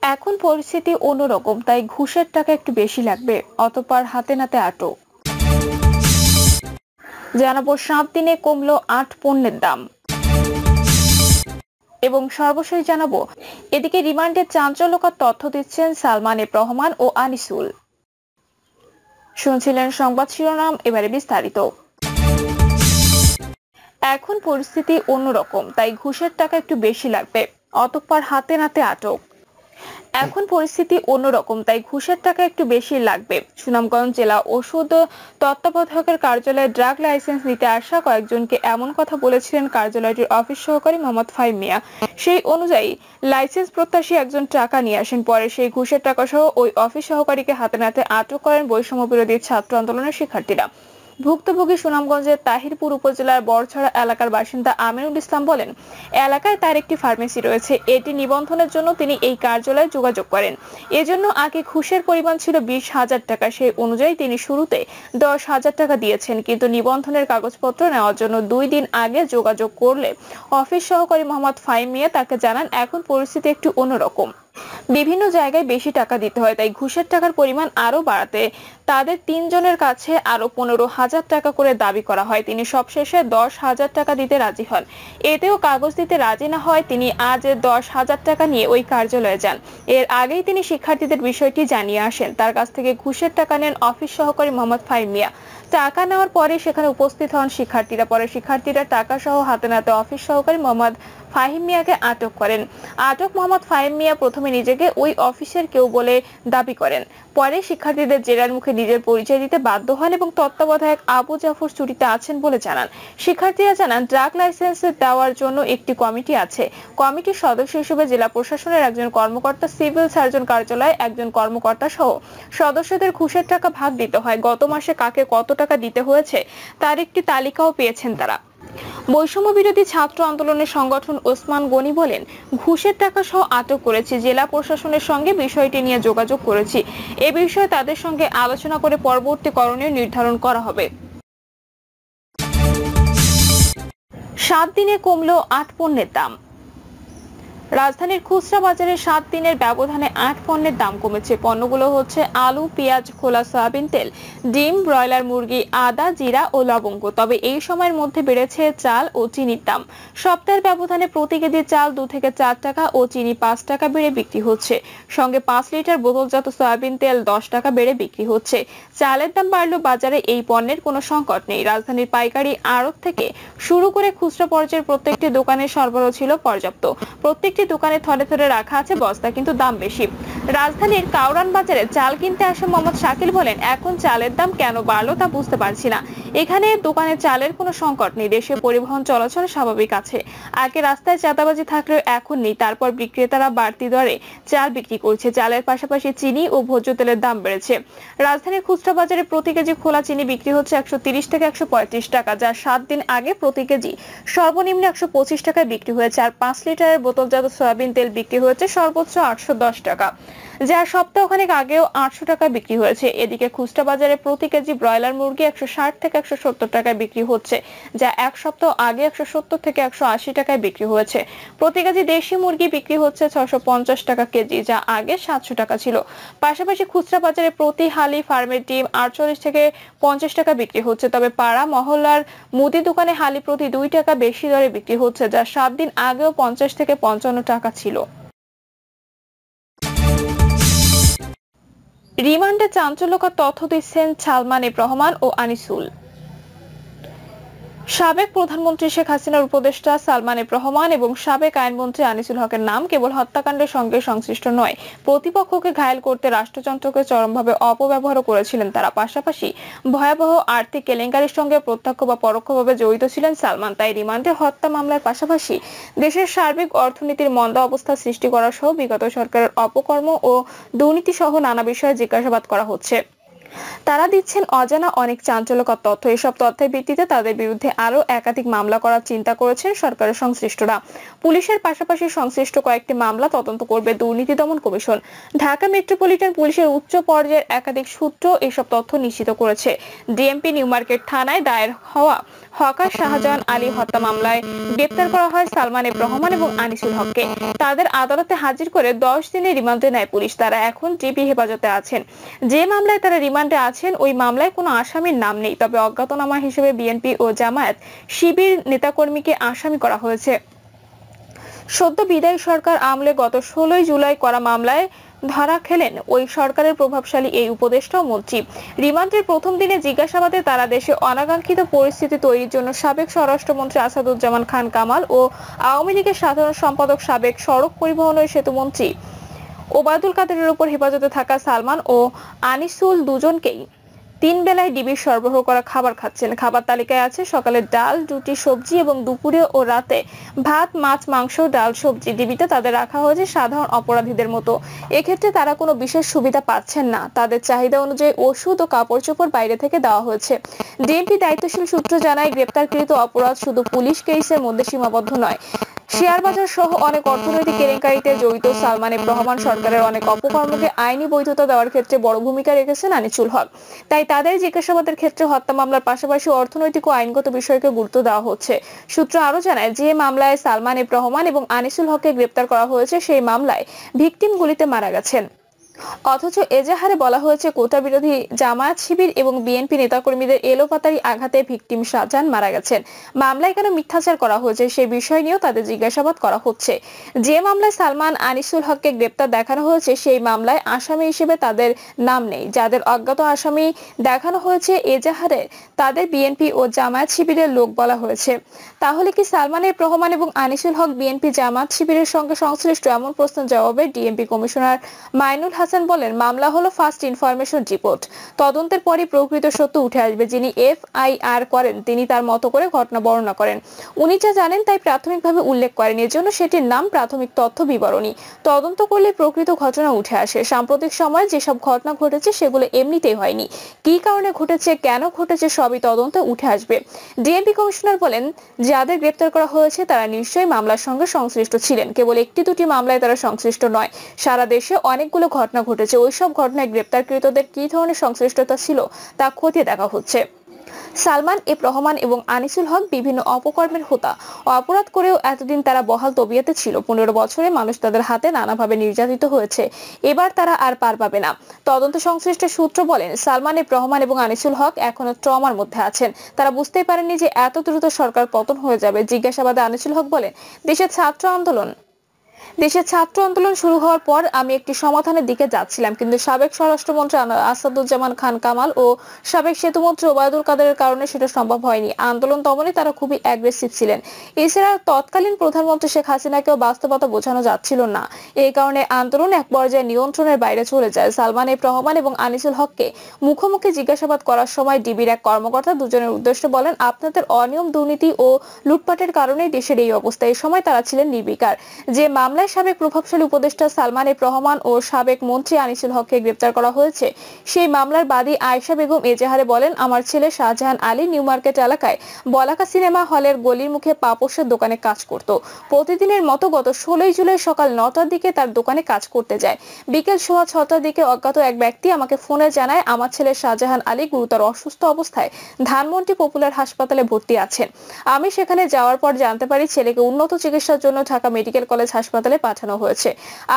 এখন পরিস্থিতি অন্যরকম, তাই ঘুষের টাকা একটু বেশি লাগবে, অতঃপর হাতে নাতে আটক। জানাবো 7 দিনে কমলো 8 পণ্যের দাম। এবং সর্বশেষ জানাবো, এদিকে রিমান্ডে চাঞ্চল্যকর তথ্য দিচ্ছেন সালমান এফ রহমান ও আনিসুল। শুনছিলেন সংবাদ শিরোনাম, এবারে বিস্তারিত। এখন পরিস্থিতি অন্যরকম, তাই ঘুষের টাকা একটু বেশি লাগবে, অতঃপর হাতে নাতে আটক। এখন পরিস্থিতি অন্যরকম, তাই ঘুষের টাকা একটু বেশি লাগবে। সুনামগঞ্জ জেলা ওষুধ তত্ত্বাবধায়কের কার্যালয়ে ড্রাগ লাইসেন্স নিতে আসা কয়েকজনকে এমন কথা বলেছিলেন কার্যালয়টির অফিস সহকারী মোহাম্মদ ফাহিম মিয়া। সেই অনুযায়ী লাইসেন্স প্রত্যাশী একজন টাকা নিয়ে আসেন। পরে সেই ঘুষের টাকা সহ ওই অফিস সহকারীকে হাতে নাতে আটক করেন বৈষম্য বিরোধী ছাত্র আন্দোলনের শিক্ষার্থীরা। ভুক্তভোগী সুনামগঞ্জের তাহিরপুর উপজেলার বড়ছড়া এলাকার বাসিন্দা আমিনুল ইসলাম বলেন, এলাকায় তার একটি ফার্মেসি রয়েছে, এটি নিবন্ধনের জন্য তিনি এই কার্যালয়ে যোগাযোগ করেন। এজন্য আগে ঘুষের পরিমাণ ছিল 20,000 টাকা। সেই অনুযায়ী তিনি শুরুতে 10,000 টাকা দিয়েছেন, কিন্তু নিবন্ধনের কাগজপত্র নেওয়ার জন্য 2 দিন আগে যোগাযোগ করলে অফিস সহকারী মোহাম্মদ ফাহিম মিয়া তাকে জানান এখন পরিস্থিতি একটু অন্যরকম, বিভিন্ন জায়গায় বেশি টাকা দিতে হয়, তাই ঘুষের টাকার পরিমাণ আরো বাড়াতে তাদের 3 জনের কাছে আরো 15,000 টাকা করে দাবি করা হয়। তিনি সবশেষে 10,000 টাকা দিতে রাজি হন। এতেও কাগজ দিতে রাজি না হয় তিনি আজ 10,000 টাকা নিয়ে ওই কার্যালয়ে যান। এর আগেই তিনি শিক্ষার্থীদের বিষয়টি জানিয়ে আসেন। তার কাছ থেকে ঘুষের টাকা নেন অফিস সহকারী মোহাম্মদ ফাহিম মিয়া। টাকা নেওয়ার পরে সেখানে উপস্থিত হন শিক্ষার্থীরা। পরে শিক্ষার্থীরা টাকা সহ হাতে নাতে অফিস সহকারী মোহাম্মদ ফাহিম মিয়াকে আটক করেন। আটক মোহাম্মদ ফাহিম মিয়া প্রথমে নিজেকে ওই অফিসের কেউ বলে দাবি করেন। পরে শিক্ষার্থীদের জেরার মুখে নিজের পরিচয় দিতে বাধ্য হন এবং তত্ত্বাবধায়ক আবু জাফর ছুটিতে আছেন বলে জানান। শিক্ষার্থীরা জানান, ড্রাগ লাইসেন্স দেওয়ার জন্য একটি কমিটি আছে। কমিটির সদস্য হিসেবে জেলা প্রশাসনের একজন কর্মকর্তা, সিভিল সার্জন কার্যালয়ে একজন কর্মকর্তা সহ সদস্যদের ঘুষের টাকা ভাগ দিতে হয়। গত মাসে কাকে কত টাকা দিতে হয়েছে তার একটি তালিকাও পেয়েছেন তারা। বৈষম্য বিরোধী ছাত্র আন্দোলনের সংগঠন ওসমান গনি বলেন, ঘুষের টাকা সহ আটক করেছি, জেলা প্রশাসনের সঙ্গে বিষয়টি নিয়ে যোগাযোগ করেছি। এ বিষয়ে তাদের সঙ্গে আলোচনা করে পরবর্তী করণীয় নির্ধারণ করা হবে। 7 দিনে কমলো 8 পণ্যের দাম। রাজধানীর খুচরা বাজারে 7 দিনের ব্যবধানে 8 পণ্যের দাম কমেছে। পণ্যগুলো হচ্ছে আলু, পেঁয়াজ, খোলা সয়াবিন তেল, ডিম, ব্রয়লার মুরগি, আদা, জিরা ও লবঙ্গ। তবে এই সময়ের মধ্যে বেড়েছে চাল ও চিনির দাম। সপ্তাহের ব্যবধানে প্রতি কেজি চাল 2 থেকে 4 টাকা ও চিনি 5 টাকা বেড়ে বিক্রি হচ্ছে। সঙ্গে 5 লিটার বোতলজাত সয়াবিন তেল 10 টাকা বেড়ে বিক্রি হচ্ছে। চালের দাম বাড়লেও বাজারে এই পণ্যের কোনো সংকট নেই। রাজধানীর পাইকারি আড়ত থেকে শুরু করে খুচরা পর্যায়ের প্রত্যেকটি দোকানে সরবরাহ ছিল পর্যাপ্ত। প্রত্যেকটি দোকানে থরে থরে রাখা আছে বস্তা, কিন্তু দাম বেশি। রাজধানীর কাউরান বাজারে চাল কিনতে আসে মোহাম্মদ শাকিল বলেন, এখন চালের দাম কেন বাড়লো তা বুঝতে পারছি না। এখানে দোকানে চালের কোনো সংকট নেই, দেশে পরিবহন চলাচল স্বাভাবিক আছে। আগে রাস্তায় চাঁদাবাজি থাকলেও এখন নেই। তারপর বিক্রেতারা বাড়তি দরে চাল বিক্রি করছে। চালের পাশাপাশি চিনি ও ভোজ্য তেলের দাম বেড়েছে। রাজধানীর খুচরা বাজারে প্রতি কেজি খোলা চিনি বিক্রি হচ্ছে 130 থেকে 135 টাকা, যা 7 দিন আগে প্রতি কেজি সর্বনিম্ন 125 টাকায় বিক্রি হয়েছে। আর 5 লিটারের বোতলজাত সয়াবিন তেল বিক্রি হয়েছে সর্বোচ্চ 810 টাকা, যা সপ্তাহখানেক আগেও 800 টাকায় বিক্রি হয়েছে। এদিকে খুচরা বাজারে প্রতি কেজি ব্রয়লার মুরগি 160 থেকে 170 টাকায় বিক্রি হচ্ছে, যা এক সপ্তাহ আগে 170 থেকে 180 টাকায় বিক্রি হয়েছে। প্রতি কেজি দেশি মুরগি বিক্রি হচ্ছে 650 টাকা কেজি, যা আগে 700 টাকা ছিল। পাশাপাশি খুচরা বাজারে প্রতি হালি ফার্মের ডিম 48 থেকে 50 টাকা বিক্রি হচ্ছে। তবে পাড়া মহল্লার মুদি দোকানে হালি প্রতি 2 টাকা বেশি দরে বিক্রি হচ্ছে, যা 7 দিন আগেও 50 থেকে 55 টাকা ছিল। রিমান্ডে চাঞ্চল্যকর তথ্য দিচ্ছেন সালমান এফ রহমান ও আনিসুল। সাবেক প্রধানমন্ত্রী শেখ হাসিনার উপদেষ্টা সালমান এফ রহমান এবং সাবেক আইনমন্ত্রী আনিসুল হকের নাম কেবল হত্যাকাণ্ডের সঙ্গে সংশ্লিষ্ট নয়, প্রতিপক্ষকে ঘায়েল করতে রাষ্ট্রযন্ত্রকে চরমভাবে অপব্যবহার করেছিলেন তারা। পাশাপাশি ভয়াবহ আর্থিক কেলেঙ্কারির সঙ্গে প্রত্যক্ষ বা পরোক্ষভাবে জড়িত ছিলেন সালমান। তাই রিমান্ডে হত্যা মামলার পাশাপাশি দেশের সার্বিক অর্থনীতির মন্দা অবস্থা সৃষ্টি করা সহ বিগত সরকারের অপকর্ম ও দুর্নীতি সহ নানা বিষয়ে জিজ্ঞাসাবাদ করা হচ্ছে। তারা দিচ্ছেন অজানা অনেক চাঞ্চল্যকর তথ্য। এসব তথ্যের ভিত্তিতে তাদের বিরুদ্ধে আরো একাধিক মামলা করার চিন্তা করেছেন সরকারের সংশ্লিষ্টরা। পুলিশের পাশাপাশি সংশ্লিষ্ট কয়েকটি মামলা তদন্ত করবে দুর্নীতি দমন কমিশন। ঢাকা মেট্রোপলিটন পুলিশের উচ্চ পর্যায়ের একাধিক সূত্র এসব তথ্য নিশ্চিত করেছে। ডিএমপি নিউ মার্কেট থানায় দায়ের হওয়া হকার শাহজাহান আলী হত্যা মামলায় গ্রেপ্তার করা হয় সালমান এফ রহমান এবং আনিসুল হককে। তাদের আদালতে হাজির করে 10 দিনের রিমান্ডে নেয় পুলিশ। তারা এখন ডিবি হেফাজতে আছেন। যে মামলায় তারা রিমান্ডে আছেন ওই মামলায় কোনো আসামির নাম নেই, তবে অজ্ঞাতনামা হিসেবে বিএনপি ও জামায়াত শিবির নেতাকর্মীকে আসামি করা হয়েছে। সদ্য বিদায়ী সরকার আমলে গত 16 জুলাই করা মামলায় ধরা খেলেন ওই সরকারের প্রভাবশালী এই উপদেষ্টা ও মন্ত্রী। রিমান্ডের প্রথম দিনে জিজ্ঞাসাবাদে তারা দেশে অনাকাঙ্ক্ষিত পরিস্থিতি তৈরির জন্য সাবেক স্বরাষ্ট্রমন্ত্রী আসাদুজ্জামান খান কামাল ও আওয়ামী লীগের সাধারণ সম্পাদক সাবেক সড়ক পরিবহন ও সেতুমন্ত্রী ওবায়দুল কাদেরের উপর হেফাজতে থাকা সালমান ও আনিসুল দুজনকেই 3 বেলায় ডিবির সরবরাহ করা খাবার খাচ্ছেন। খাবার তালিকায় আছে সকালে ডাল, রুটি, সবজি এবং দুপুরে ও রাতে ভাত, মাছ, মাংস, ডাল, সবজি। ডিবিতে তাদের রাখা হয়েছে সাধারণ অপরাধীদের মতো। এক্ষেত্রে তারা কোনো বিশেষ সুবিধা পাচ্ছেন না। তাদের চাহিদা অনুযায়ী ওষুধ ও কাপড় চোপড় বাইরে থেকে দেওয়া হয়েছে। ডিএমপি দায়িত্বশীল সূত্র জানায়, গ্রেপ্তারকৃত অপরাধ শুধু পুলিশ কেসের মধ্যে সীমাবদ্ধ নয়। শেয়ার বাজার সহ অনেক অর্থনৈতিক কেলেঙ্কারিতে জড়িত সালমান এফ রহমান সরকারের অনেক অপকর্মকে আইনি বৈধতা দেওয়ার ক্ষেত্রে বড় ভূমিকা রেখেছেন আনিসুল হক। তাই তাদের জিজ্ঞাসাবাদের ক্ষেত্রে হত্যা মামলার পাশাপাশি অর্থনৈতিক ও আইনগত বিষয়কে গুরুত্ব দেওয়া হচ্ছে। সূত্র আরো জানায়, যে মামলায় সালমান এফ রহমান এবং আনিসুল হককে গ্রেপ্তার করা হয়েছে সেই মামলায় ভিকটিম গুলিতে মারা গেছেন। অথচ এজাহারে বলা হয়েছে কোটা বিরোধী জামায়াত শিবির এবং বিএনপি নেতাকর্মীদের এলোপাতাড়ি আঘাতে ভিকটিম শাহজাহান মারা গেছেন। মামলায় কেন মিথ্যাচার করা হয়েছে সেই বিষয় নিয়েও তাদের জিজ্ঞাসাবাদ করা হচ্ছে। যে মামলায় সালমান আনিসুল হককে গ্রেপ্তার দেখানো হয়েছে সেই মামলায় আসামি হিসেবে তাদের নাম নেই। যাদের অজ্ঞাত আসামি দেখানো হয়েছে এজাহারে তাদের বিএনপি ও জামায়াত শিবিরের লোক বলা হয়েছে। তাহলে কি সালমান এফ রহমান এবং আনিসুল হক বিএনপি জামায়াত শিবিরের সঙ্গে সংশ্লিষ্ট? এমন প্রশ্নের জবাবে ডিএমপি কমিশনার মাইনুল হাসান বলেন, মামলা হলো ফার্স্ট ইনফরমেশন রিপোর্ট। তদন্তের পরই প্রকৃত সত্য উঠে আসবে। যিনি এফআইআর করেন তিনি তার মতো করে ঘটনা বর্ণনা করেন। উনি যা জানেন তাই প্রাথমিকভাবে উল্লেখ করেন। এজন্য সেটির নাম প্রাথমিক তথ্য বিবরণী। তদন্ত করলে প্রকৃত ঘটনা উঠে আসে। সাম্প্রতিক সময়ে যেসব ঘটনা ঘটেছে সেগুলো এমনিতেই হয়নি। কি কারণে ঘটেছে, কেন ঘটেছে সবই তদন্তে উঠে আসবে। ডিএমপি কমিশনার বলেন, যাদের গ্রেপ্তার করা হয়েছে তারা নিশ্চয়ই মামলার সঙ্গে সংশ্লিষ্ট ছিলেন। কেবল একটি দুটি মামলায় তারা সংশ্লিষ্ট নয়, সারা দেশে অনেকগুলো ঘটনা ঘটেছে। ওইসব ঘটনায় গ্রেপ্তারকৃতদের কি ধরনের সংশ্লিষ্টতা ছিল তা খতিয়ে দেখা হচ্ছে। সালমান এফ রহমান এবং আনিসুল হক বিভিন্ন অপকর্মের হোতা। অপরাধ করেও এতদিন তারা বহাল তবিয়তে ছিল। 15 বছরে মানুষ তাদের হাতে নানাভাবে নির্যাতিত হয়েছে। এবার তারা আর পার পাবে না। তদন্ত সংশ্লিষ্ট সূত্র বলেন, সালমান এফ রহমান এবং আনিসুল হক এখনো ট্রমার মধ্যে আছেন। তারা বুঝতেই পারেননি যে এত দ্রুত সরকার পতন হয়ে যাবে। জিজ্ঞাসাবাদে আনিসুল হক বলেন, দেশের ছাত্র আন্দোলন শুরু হওয়ার পর আমি একটি সমাধানের দিকে যাচ্ছিলাম, কিন্তু সাবেক স্বরাষ্ট্রমন্ত্রী আসাদুজ্জামান খান কামাল ও সাবেক সেতুমন্ত্রী ওবায়দুল কাদেরের কারণে সেটা সম্ভব হয়নি। আন্দোলন দমনে তারা খুবই অ্যাগ্রেসিভ ছিলেন। এছাড়া তৎকালীন প্রধানমন্ত্রী শেখ হাসিনাকেও বাস্তবতা বোঝানো যাচ্ছিল না। এই কারণে আন্দোলন এক পর্যায়ে নিয়ন্ত্রণের বাইরে চলে যায়। সালমান এফ রহমান এবং আনিসুল হককে মুখোমুখি জিজ্ঞাসাবাদ করার সময় ডিবির এক কর্মকর্তা দুজনের উদ্দেশ্যে বলেন, আপনাদের অনিয়ম, দুর্নীতি ও লুটপাটের কারণে দেশের এই অবস্থা। এই সময় তারা ছিলেন নির্বিকার। যে মামলায় সাবেক প্রভাবশালী উপদেষ্টা সালমান এফ রহমান ও সাবেক মন্ত্রী আনিসুল হককে গ্রেপ্তার করা হয়েছে সেই মামলার বাদী আয়েশা বেগম এজাহারে বলেন, আমার ছেলে শাহজাহান আলী নিউ মার্কেট এলাকায় বলাকা সিনেমা হলের গলির মুখে পাপোশের দোকানে কাজ করত। প্রতিদিনের মতো গত 16 জুলাই সকাল 9টার দিকে তার দোকানে কাজ করতে যায়। বিকেল 6:15টার দিকে অজ্ঞাত এক ব্যক্তি আমাকে ফোনে জানায় আমার ছেলে শাহজাহান আলী গুরুতর অসুস্থ অবস্থায় ধানমন্ডি পপুলার হাসপাতালে ভর্তি আছেন। আমি সেখানে যাওয়ার পর জানতে পারি ছেলেকে উন্নত চিকিৎসার জন্য ঢাকা মেডিকেল কলেজ হাসপাতালে পাঠানো হয়েছে।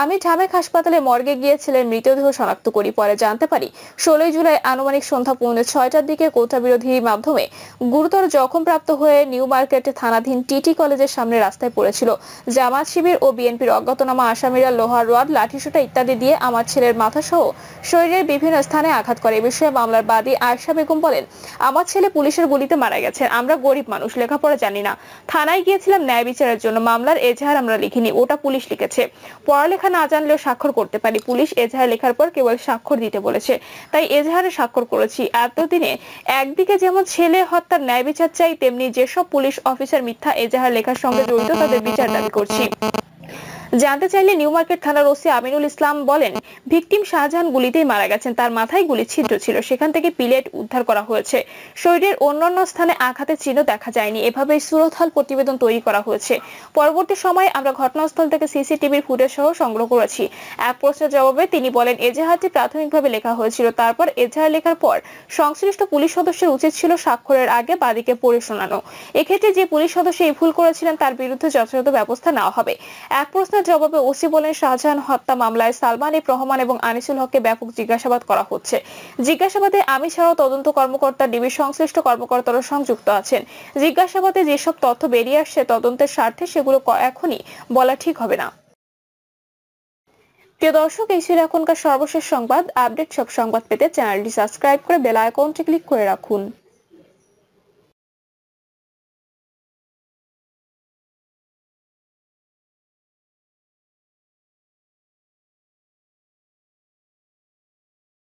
আমি ঢামেক হাসপাতালে মর্গে গিয়ে ছেলের মৃতদেহ শনাক্ত করি। পরে জানতে পারি 16 জুলাই আনুমানিক সন্ধ্যা 6:45টার দিকে কোটা বিরোধী মাধ্যমে গুরুতর জখমপ্রাপ্ত হয়ে নিউ মার্কেট থানাধীন টিটি কলেজের সামনে রাস্তায় পড়েছিল। জামাত শিবির ও বিএনপির অজ্ঞাতনামা আসামিরা লোহার রড, লাঠিসোঁটা ইত্যাদি দিয়ে আমার ছেলের মাথা সহ শরীরের বিভিন্ন স্থানে আঘাত করে। এ বিষয়ে মামলার বাদী আয়েশা বেগম বলেন, আমার ছেলে পুলিশের গুলিতে মারা গেছে। আমরা গরিব মানুষ, লেখাপড়া জানি না। থানায় গিয়েছিলাম ন্যায় বিচারের জন্য। মামলার এজাহার আমরা লিখিনি, ওটা পুলিশ লিখেছে। পড়ালেখা না জানলেও স্বাক্ষর করতে পারি। পুলিশ এজাহার লেখার পর কেবল স্বাক্ষর দিতে বলেছে, তাই এজাহারে স্বাক্ষর করেছি। এতদিনে একদিকে যেমন ছেলে হত্যার ন্যায় বিচার চাই, তেমনি যেসব পুলিশ অফিসার মিথ্যা এজাহার লেখার সঙ্গে জড়িত তাদের বিচার দাবি করছি। জানতে চাইলে নিউ মার্কেট থানার ওসি আমিনুল ইসলাম বলেন, ভিকটিম শাহজাহান গুলিতেই মারা গেছেন। তার মাথায় গুলি ছিদ্র ছিল, সেখান থেকে পিলেট উদ্ধার করা হয়েছে। শরীরের অন্যান্য স্থানে আঘাতের চিহ্ন দেখা যায়নি। এভাবেই সুরতহাল প্রতিবেদন তৈরি করা হয়েছে। পরবর্তী সময়ে আমরা ঘটনাস্থল থেকে সিসিটিভির ফুটেজ সহ সংগ্রহ করেছি। এক প্রশ্নের জবাবে তিনি বলেন, এজাহারটি প্রাথমিকভাবে লেখা হয়েছিল। তারপর এজাহার লেখার পর সংশ্লিষ্ট পুলিশ সদস্যের উচিত ছিল স্বাক্ষরের আগে বাদীকে পড়ে শোনানো। এক্ষেত্রে যে পুলিশ সদস্য এই ভুল করেছিলেন তার বিরুদ্ধে যথাযথ ব্যবস্থা নেওয়া হবে। এক প্রশ্নের জবাবে ওসি বলেন, শাহজাহান হত্যা মামলায় সালমান এফ রহমান এবং আনিসুল হককে ব্যাপক জিজ্ঞাসাবাদ করা হচ্ছে। জিজ্ঞাসাবাদে আমি ছাড়াও তদন্ত কর্মকর্তা, ডিবির সংশ্লিষ্ট কর্মকর্তারা সংযুক্ত আছেন। জিজ্ঞাসাবাদে যেসব তথ্য বেরিয়ে আসছে তদন্তের স্বার্থে সেগুলো এখনই বলা ঠিক হবে না। প্রিয় দর্শক, এই ছিল এখনকার সর্বশেষ সংবাদ। আপডেট সব সংবাদ পেতে চ্যানেলটি সাবস্ক্রাইব করে বেল আইকনটি ক্লিক করে রাখুন।